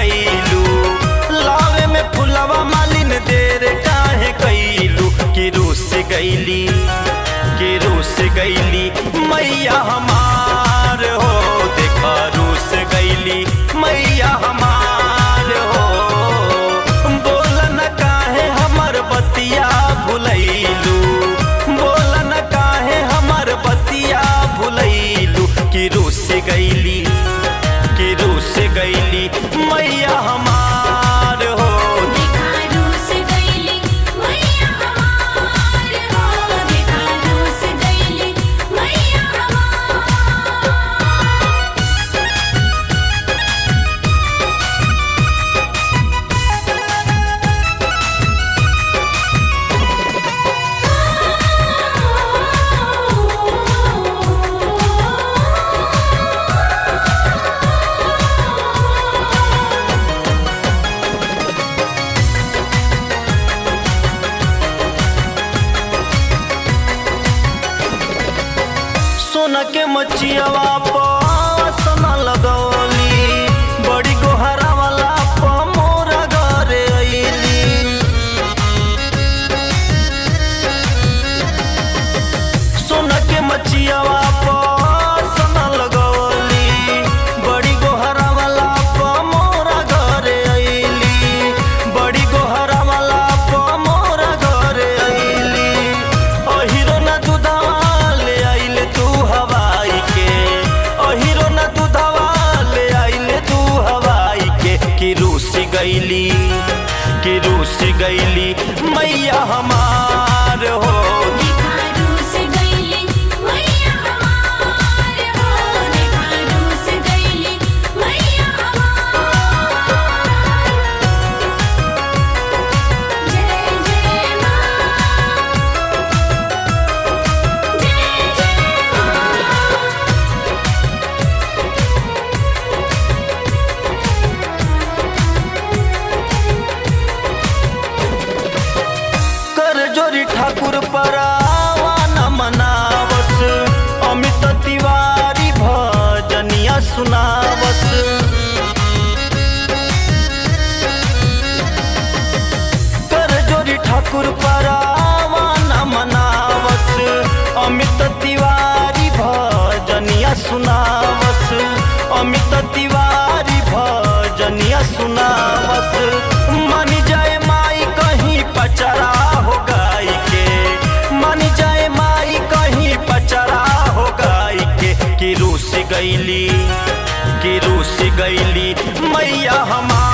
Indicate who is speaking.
Speaker 1: भुलैलू, लावे में फुलवा मालिन देर काहे कैलू। कि रूस गईली, कि रूस गईली मैया हमार हो, देखा रूस गईली मैया हमार हो। बोल न काहे हमर बतिया भुलैलू, बोल न काहे हमर बतिया भुलैलू। कि रूस गईली, कि रूस गईली मैया हमार हो।
Speaker 2: देखा रूस गईली मैया हमार हो, देखा रूस गईली मैया हमार।
Speaker 1: सोना के मचियावा पसना लगौली, बड़ी गोहरा वाला प मोरा घरे अइली। सोना के मचियावा पसना लगौली, बड़ी गोहरा वाला प मोरा घरे अइली। बड़ी गोहरा वाला प मोरा घरे अइली। अहिरो ना दूधवा ले आइले तू हवाई के, अहिरो ना दूधवा ले आइले तू हवाई के। कि रूस गईली, कि रूस गईली मैया हमार हो।
Speaker 2: देखा रूस गईली मैया हमार हो, देखा रूस गईली मैया हमार। जय जय माँ, जय जय माँ।
Speaker 1: कर जोरी ठाकुर परावाना मनावस, अमित तिवारी भजनिया सुनावस। कर जोरी ठाकुर परावाना मनावस, अमित तिवारी भजनिया सुनावस। अमित तिवारी भजनिया सुनावस। मन जाए माई कहीं पचरा हो गाई के, मन जाए माई कहीं पचरा हो गाई के। कि रूस गईली, कि रूस गईली मैया हमार